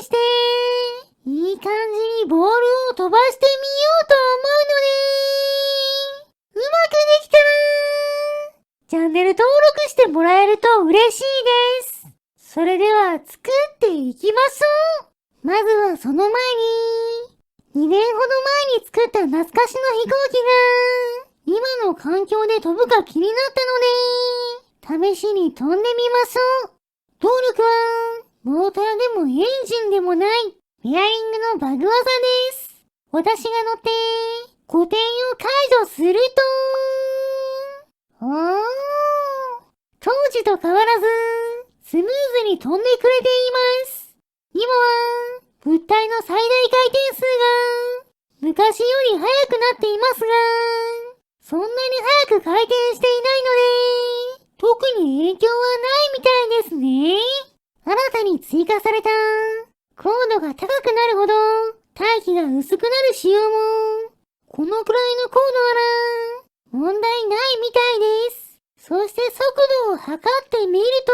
して、いい感じにボールを飛ばしてみようと思うので、うまくできたら、チャンネル登録してもらえると嬉しいです。それでは作っていきましょう。まずはその前に、2年ほど前に作った懐かしの飛行機が、今の環境で飛ぶか気になったので、試しに飛んでみましょう。動力は、モーターでもエンジンでもない、ベアリングのバグ技です。私が乗って、固定を解除すると、当時と変わらず、スムーズに飛んでくれています。今は、物体の最大回転数が、昔より速くなっていますが、そんなに速く回転していないので、特に影響はないみたいですね。新たに追加された、高度が高くなるほど、大気が薄くなる仕様も、このくらいの高度なら、問題ないみたいです。そして速度を測ってみると、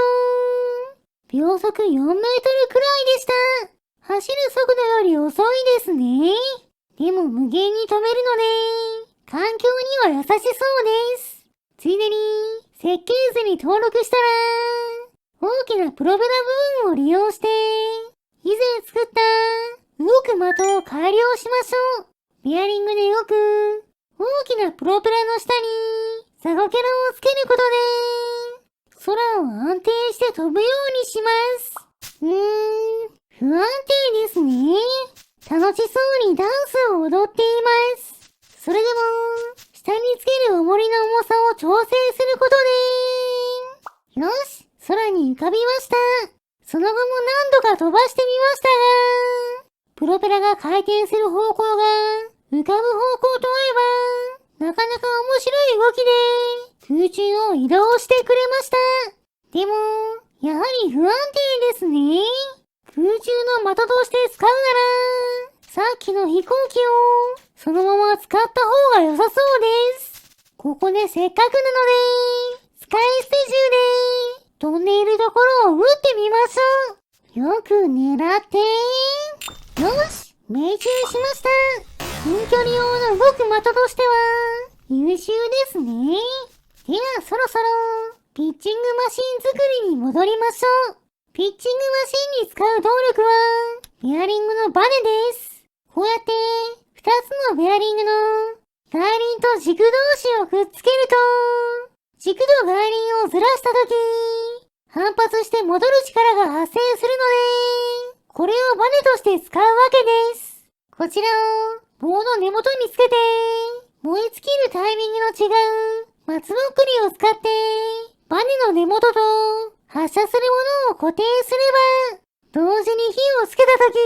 秒速4メートルくらいでした。走る速度より遅いですね。でも無限に飛べるので、環境には優しそうです。ついでに、設計図に登録したら、大きなプロペラ部分を利用して、以前作った動く的を改良しましょう。ベアリングで動く大きなプロペラの下にサゴキャラをつけることで、空を安定して飛ぶようにします。不安定ですね。楽しそうにダンスを踊っています。それでも、下につける重りの重さを調整することで、よし、空に浮かびました。その後も何度か飛ばしてみましたが、プロペラが回転する方向が浮かぶ方向と合えば、なかなか面白い動きで空中を移動してくれました。でも、やはり不安定ですね。空中の的として使うなら、さっきの飛行機をそのまま使った方が良さそうです。ここでせっかくなので、スカイステ中で飛んでいるところを撃ってみましょう。よく狙って。よし、命中しました。近距離用の動く的としては優秀ですね。ではそろそろピッチングマシン作りに戻りましょう。ピッチングマシンに使う動力はベアリングのバネです。こうやって2つのベアリングの外輪と軸同士をくっつけると、軸と外輪をずらしたとき、反発して戻る力が発生するので、これをバネとして使うわけです。こちらを棒の根元につけて、燃え尽きるタイミングの違う松ぼっくりを使って、バネの根元と発射するものを固定すれば、同時に火をつけたとき、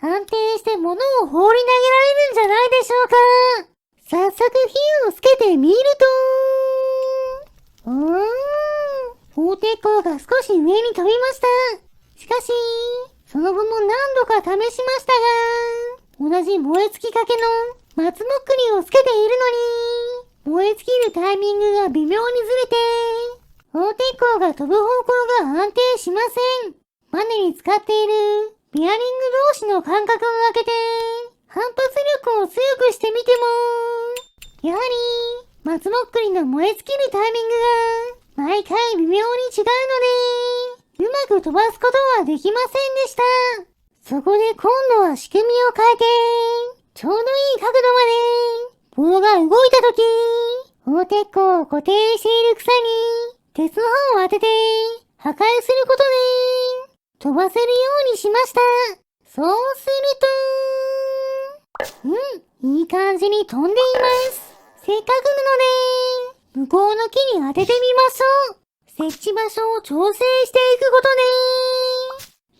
安定して物を放り投げられるんじゃないでしょうか。早速火をつけてみると、砲鉄鋼が少し上に飛びました。しかし、その後も何度か試しましたが、同じ燃え尽きかけの松ぼっくりをつけているのに、燃え尽きるタイミングが微妙にずれて、砲鉄鋼が飛ぶ方向が安定しません。バネに使っているベアリング同士の間隔を空けて、反発力を強くしてみても、やはり松ぼっくりの燃え尽きるタイミングが毎回微妙に違うので、うまく飛ばすことはできませんでした。そこで今度は仕組みを変えて、ちょうどいい角度まで棒が動いたとき、砲鉄鋼を固定している草に鉄の刃を当てて破壊することで飛ばせるようにしました。そうすると、いい感じに飛んでいます。せっかくなので、向こうの木に当ててみましょう。設置場所を調整していくこ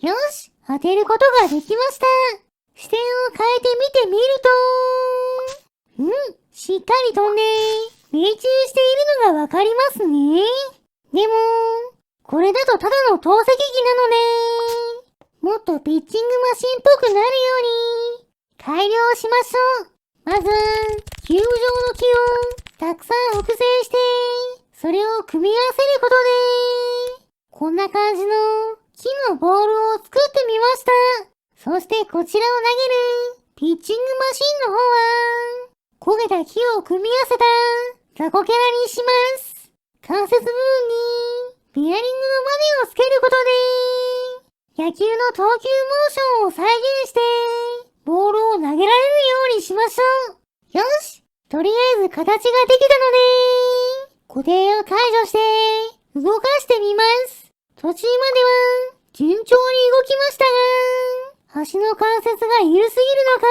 とで、よし、当てることができました。視点を変えて見てみると、しっかり飛んで、命中しているのがわかりますね。でも、これだとただの投石機なので、もっとピッチングマシンっぽくなるように改良しましょう。まず、球状の木をたくさん複製して、それを組み合わせることで、こんな感じの木のボールを作ってみました。してこちらを投げるピッチングマシンの方は、焦げた木を組み合わせた雑魚キャラにします。関節部分にベアリングのバネをつけることで、野球の投球モーションを再現して、ボールを投げられるようにしましょう。よし、とりあえず形ができたので、固定を解除して、動かしてみます。途中までは、順調に動きましたが、足の関節が緩すぎるのか、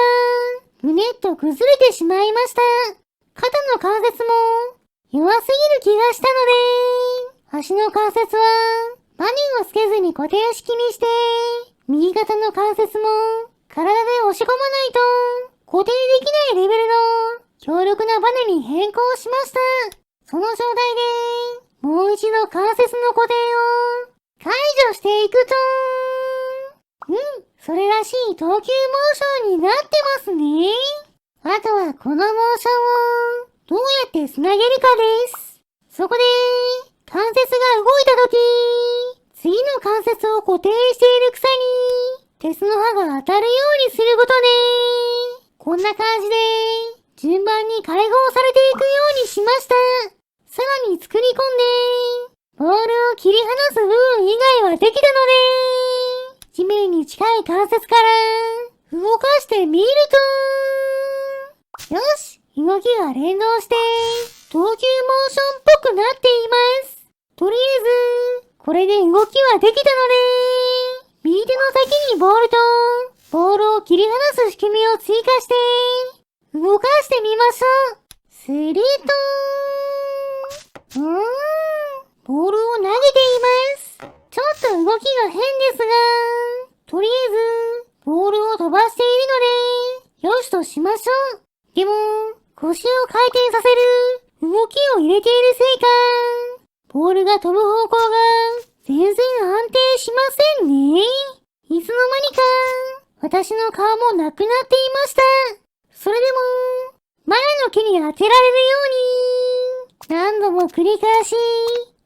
ぐねっと崩れてしまいました。肩の関節も弱すぎる気がしたので、足の関節はバネをつけずに固定式にして、右肩の関節も体で押し込まないと固定できないレベルの強力なバネに変更しました。その状態でもう一度関節の固定を解除していくと、それらしい投球モーションになってますね。あとはこのモーションをどうやってつなげるかです。そこで、関節が動いたとき、次の関節を固定している草に、鉄の刃が当たるようにすることで、こんな感じで、順番に解放されていくようにしました。さらに作り込んで、ボールを切り離す部分以外はできたので、地面に近い関節から動かしてみると、よし、動きが連動して、投球モーションっぽくなっています。とりあえず、これで動きはできたので、右手の先にボールと、ボールを切り離す仕組みを追加して、動かしてみましょう。すると、ボールを投げています。ちょっと動きが変ですが、とりあえず、ボールを飛ばしているので、よしとしましょう。でも、腰を回転させる動きを入れているせいか、ボールが飛ぶ方向が全然安定しませんね。いつの間にか、私の顔もなくなっていました。それでも、前の木に当てられるように、何度も繰り返し、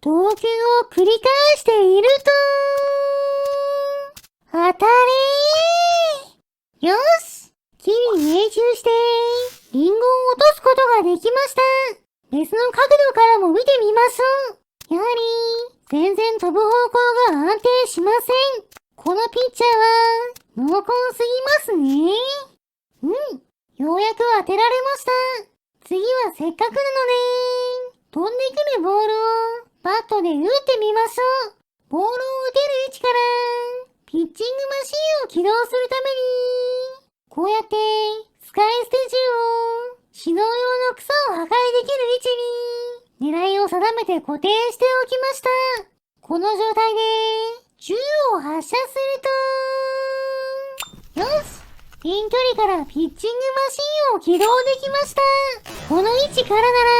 投球を繰り返していると、当たれー！よし！木に命中して、リンゴを落とすことができました。別の角度からも見てみましょう。やはり、全然飛ぶ方向が安定しません。このピッチャーは、濃厚すぎますね。ようやく当てられました。次はせっかくなので、飛んでくるボールをバットで打ってみましょう。ボールを打てる位置から、ピッチングマシンを起動するために、こうやってスカイステージを指導用の草を破壊できる位置に狙いを定めて固定しておきました。この状態で銃を発射すると、よし！近距離からピッチングマシンを起動できました。この位置からなら、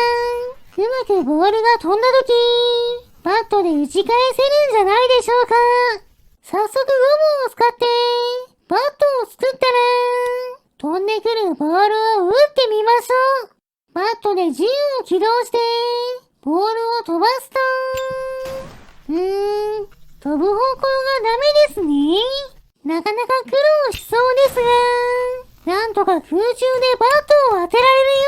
うまくボールが飛んだとき、バットで打ち返せるんじゃないでしょうか。早速ゴムを使って、バットを作ったら、飛んでくるボールを打ってみましょう。バットで銃を起動して、ボールを飛ばすと、飛ぶ方向がダメですね。なかなか苦労しそうですが、なんとか空中でバットを当てられるよ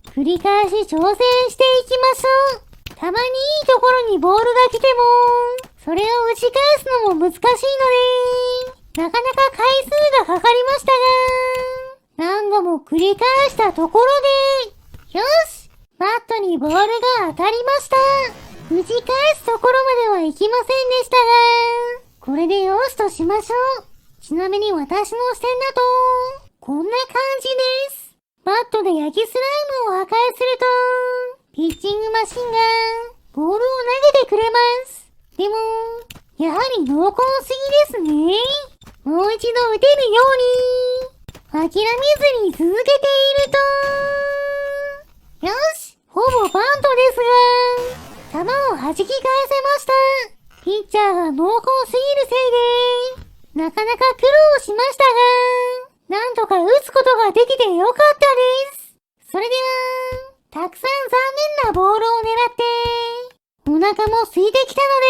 うに、繰り返し挑戦していきましょう。たまにいいところにボールが来ても、それを打ち返すのも難しいので、なかなか回数がかかりましたが、何度も繰り返したところで、よし！バットにボールが当たりました。打ち返すところまではいきませんでしたが、これでよしとしましょう。ちなみに私の視点だと、こんな感じです。バットで焼きスライムを破壊すると、ピッチングマシンがボールを投げてくれます。でも、やはり濃厚すぎですね。もう一度打てるように、諦めずに続けていると、よし！ほぼバントですが、球を弾き返せました。ピッチャーが濃厚すぎるせいで、なかなか苦労しましたが、なんとか打つことができてよかったです。それでは、たくさん残念なボールを狙って、お腹も空いてきたので、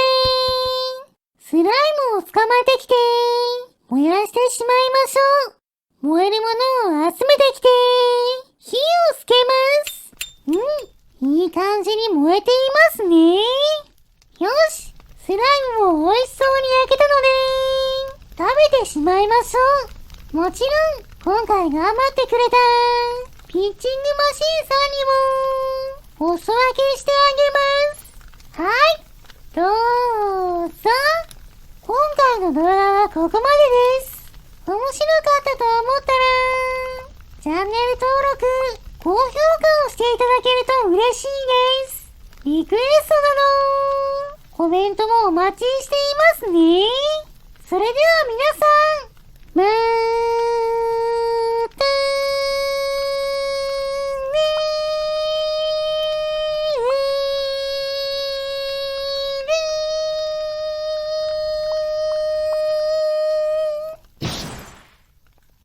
スライムを捕まえてきて、燃やしてしまいましょう。燃えるものを集めてきて、火をつけます。いい感じに燃えていますね。よし、スライムも美味しそうに焼けたので、食べてしまいましょう。もちろん、今回頑張ってくれた、ピッチングマシーンさんにも、お裾分けしてあげます。はい、どうぞ。今回の動画はここまでです。面白かったと思ったら、チャンネル登録、高評価をしていただけると嬉しいです。リクエストなど、コメントもお待ちしていますね。それでは皆さん、